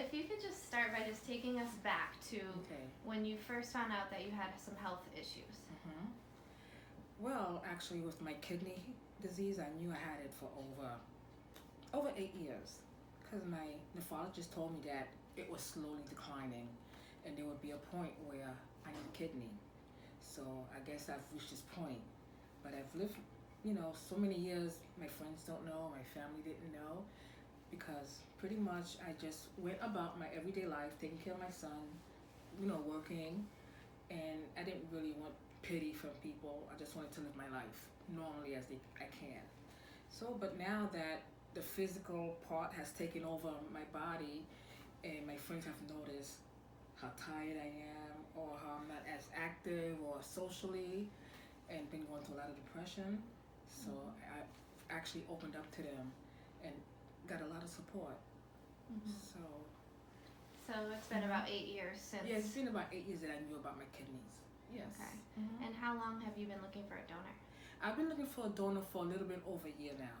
if you could just start by just taking us back to when you first found out that you had some health issues. Well, actually, with my kidney disease, I knew I had it for over 8 years, because my nephrologist told me that it was slowly declining, and there would be a point where I need a kidney. So I guess I've reached this point, but I've lived, so many years. My friends don't know, my family didn't know, because pretty much I just went about my everyday life, taking care of my son, working, and I didn't really want pity from people. I just wanted to live my life normally as I can. So, but now that the physical part has taken over my body, and my friends have noticed how tired I am, or how I'm not as active or socially, and been going through a lot of depression. So I actually opened up to them and got a lot of support. So it's been about 8 years since. Yeah, it's been about 8 years that I knew about my kidneys. Yes. Okay. And how long have you been looking for a donor? I've been looking for a donor for a little bit over a year now.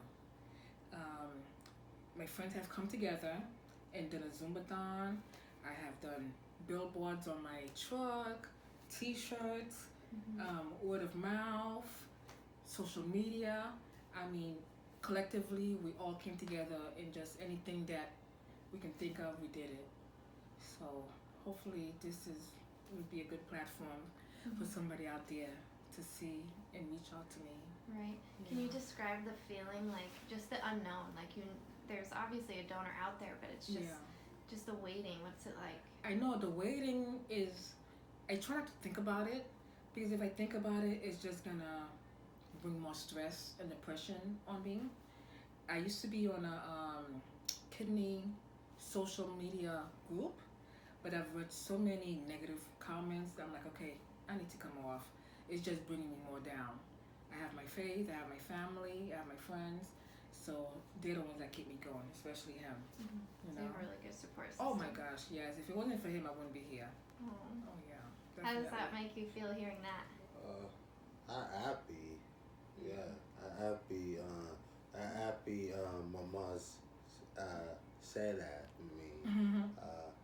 My friends have come together and done a Zumbathon. I have done billboards on my truck, T-shirts, word of mouth, social media. I mean, collectively, we all came together, and just anything that we can think of, we did it. So hopefully would be a good platform for somebody out there to see and reach out to me. Right. Can you describe the feeling, like just the unknown? Like there's obviously a donor out there, but it's just the waiting. What's it like? I know the waiting is. I try not to think about it, because if I think about it, it's just gonna bring more stress and depression on me. I used to be on a kidney social media group, but I've read so many negative comments that I'm like, okay, I need to come off. It's just bringing me more down. I have my faith, I have my family, I have my friends, so they're the ones that keep me going, especially him. So you have a really good support system. Oh my gosh, yes. If it wasn't for him, I wouldn't be here. Oh yeah. Definitely. How does that make you feel hearing that? I'm happy. Yeah, I'm happy. I'm happy. My mom said that to me.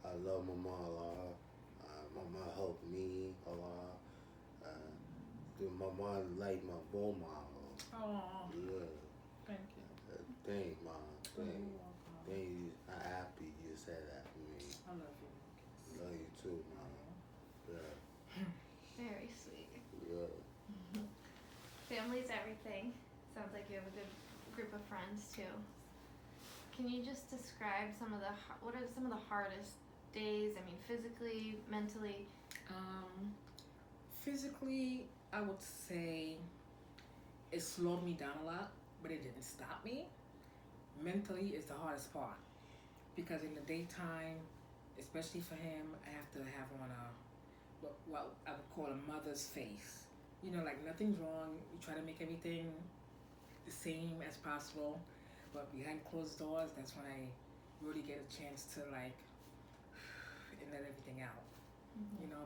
I love my mom a lot. My mom helped me a lot. My mom like my role model. Oh. Yeah. Thank you. Thank mom. Thank you. I'm happy you said that to me. I love you. Love you too, mom. Yeah. Very sweet. Yeah. Family's everything. Sounds like you have a good group of friends too. Can you just describe what are some of the hardest days? I mean, physically, mentally. Physically, I would say it slowed me down a lot, but it didn't stop me. Mentally is the hardest part, because in the daytime, especially for him, I have to have on what I would call a mother's face. Like nothing's wrong. You try to make everything the same as possible, but behind closed doors, that's when I really get a chance to and let everything out.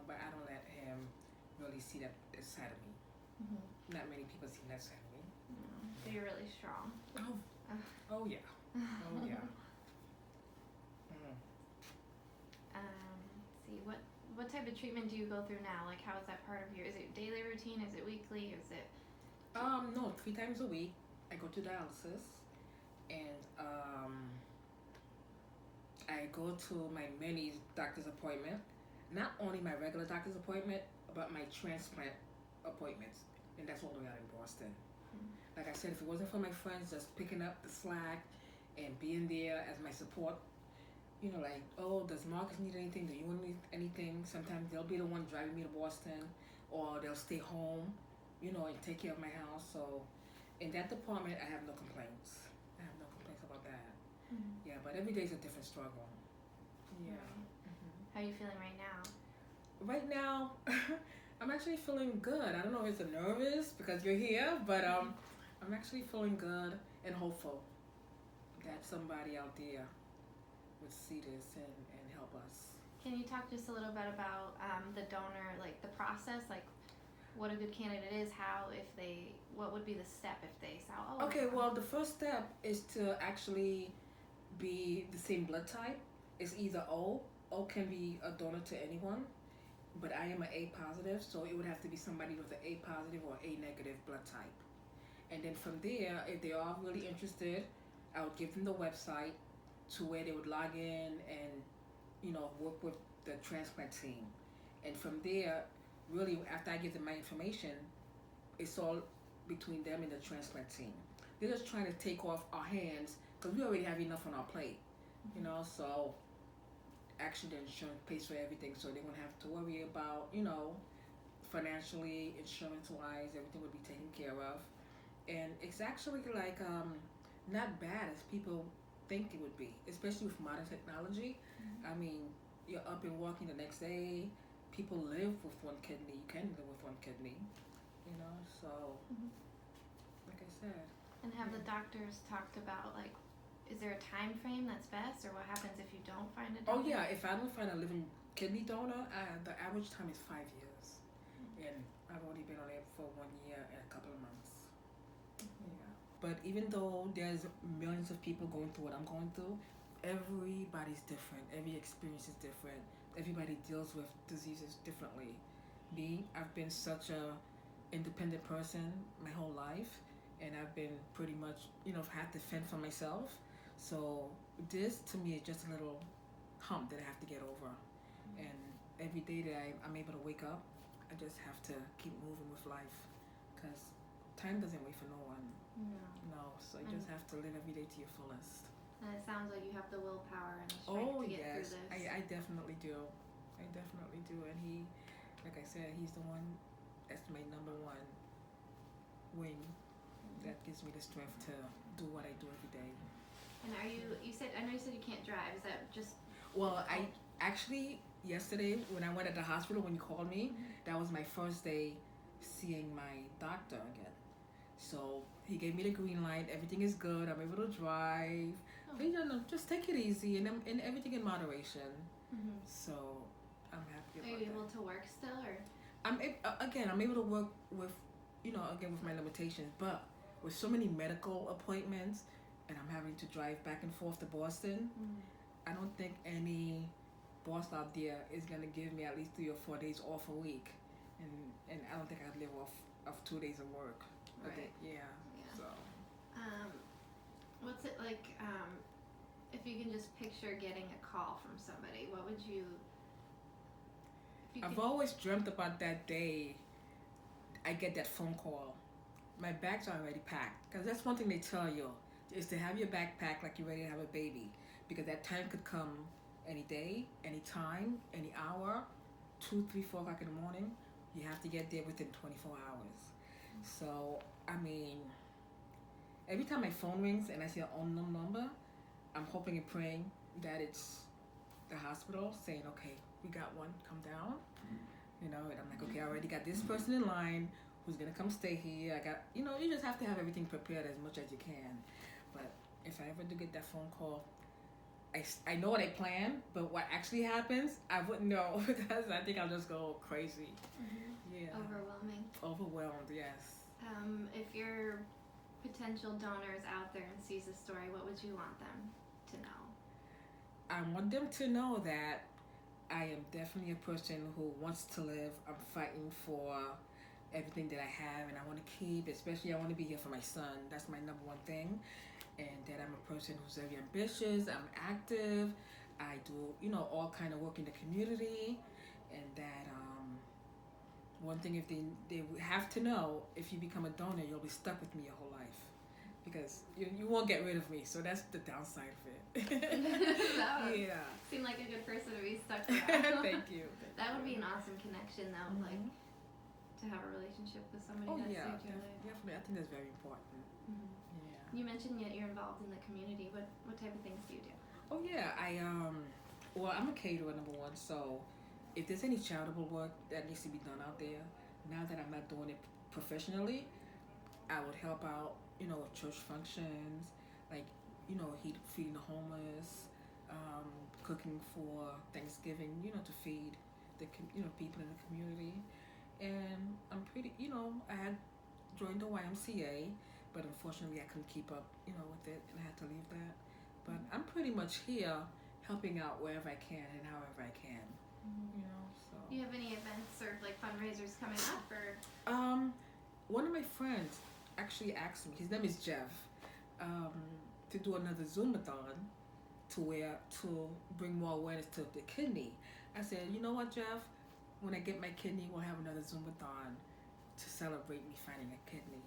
But I don't let him really see that side of me. Not many people see that side of me. So you're really strong. Oh yeah. Oh yeah. Let's see, what type of treatment do you go through now? Like, how is that part of is it daily routine? Is it weekly? Is it? No, 3 times a week I go to dialysis, and I go to my many doctor's appointment. Not only my regular doctor's appointment, but my transplant appointments, and that's all the way out in Boston. Like I said, if it wasn't for my friends just picking up the slack and being there as my support, oh, does Marcus need anything? Do you need anything? Sometimes they'll be the one driving me to Boston, or they'll stay home, and take care of my house. So in that department, I have no complaints. I have no complaints about that. Yeah, but every day is a different struggle. Yeah. How are you feeling right now? Right now, I'm actually feeling good. I don't know if it's nervous because you're here, but I'm actually feeling good and hopeful that somebody out there would see this and help us. Can you talk just a little bit about the donor, like the process, like what a good candidate is, what would be the step if they saw? Okay, well, the first step is to actually be the same blood type. It's either O. O can be a donor to anyone, but I am an A positive, so it would have to be somebody with an A positive or A negative blood type. And then from there, if they are really interested, I would give them the website to where they would log in and, work with the transplant team. And from there, really, after I give them my information, it's all between them and the transplant team. They're just trying to take off our hands because we already have enough on our plate, so actually the insurance pays for everything, so they won't have to worry about, financially, insurance-wise, everything would be taken care of. And it's actually like not bad as people think it would be, especially with modern technology. I mean, you're up and walking the next day. People live with one kidney. You can live with one kidney, so like I said. And have the doctors talked about, like, is there a time frame that's best, or what happens if you don't find a donor? Oh yeah, if I don't find a living kidney donor, the average time is 5 years, and I've only been on it for 1 year and a couple of months. Yeah, but even though there's millions of people going through what I'm going through, everybody's different. Every experience is different. Everybody deals with diseases differently. I've been such a independent person my whole life, and I've been pretty much, had to fend for myself. So this to me is just a little hump that I have to get over. And every day that I'm able to wake up, I just have to keep moving with life, because time doesn't wait for no one. No, so you just have to live every day to your fullest. And it sounds like you have the willpower and the strength to get through this. I definitely do. I definitely do. And he, like I said, he's the one that's my number one wing that gives me the strength to do what I do every day. And I know you said you can't drive. Is that just? Well, I actually, yesterday when I went at the hospital, when you called me, that was my first day seeing my doctor again. So he gave me the green light. Everything is good. I'm able to drive. Just take it easy and everything in moderation. So I'm happy about that. Are you able to work still, or? I'm able to work with, with my limitations, but with so many medical appointments, and I'm having to drive back and forth to Boston, I don't think any boss out there is gonna give me at least 3 or 4 days off a week, and I don't think I'd live off of 2 days of work. Right. Yeah. So. What's it like? If you can just picture getting a call from somebody, what would you? I've always dreamt about that day I get that phone call. My bag's already packed, because that's one thing they tell you, is to have your bag packed like you're ready to have a baby, because that time could come any day, any time, any hour, 2, 3, 4 o'clock in the morning. You have to get there within 24 hours. So, I mean, every time my phone rings and I see an unknown number, I'm hoping and praying that it's the hospital saying, okay, we got one, come down. And I'm like, okay, I already got this person in line who's gonna come stay here. I got, you just have to have everything prepared as much as you can. But if I ever do get that phone call, I know what I plan, but what actually happens, I wouldn't know, because I think I'll just go crazy. Yeah. Overwhelmed, yes. If your potential donor is out there and sees this story, what would you want them to know? I want them to know that I am definitely a person who wants to live. I'm fighting for everything that I have and I want to keep, especially I want to be here for my son. That's my number one thing. And that I'm a person who's very ambitious, I'm active, I do, all kind of work in the community. And that one thing, if they have to know, if you become a donor, you'll be stuck with me your whole life. Because you won't get rid of me, so that's the downside of it. That would seem like a good person to be stuck around. Thank you. That would be an awesome connection, though, like to have a relationship with somebody that saved your life. Definitely. I think that's very important. Yeah. You mentioned that you're involved in the community. What type of things do you do? Oh yeah, I'm a caterer, number one. So if there's any charitable work that needs to be done out there, now that I'm not doing it professionally, I would help out, with church functions, like, feeding the homeless, cooking for Thanksgiving, to feed the, people in the community. And I'm pretty, I had joined the YMCA, but unfortunately I couldn't keep up, with it, and I had to leave that. But I'm pretty much here helping out wherever I can and however I can. You know, so. Do you have any events or like fundraisers coming up, or? One of my friends actually asked me. His name is Jeff. To do another Zoomathon to bring more awareness to the kidney. I said, you know what, Jeff? When I get my kidney, we'll have another Zoomathon to celebrate me finding a kidney.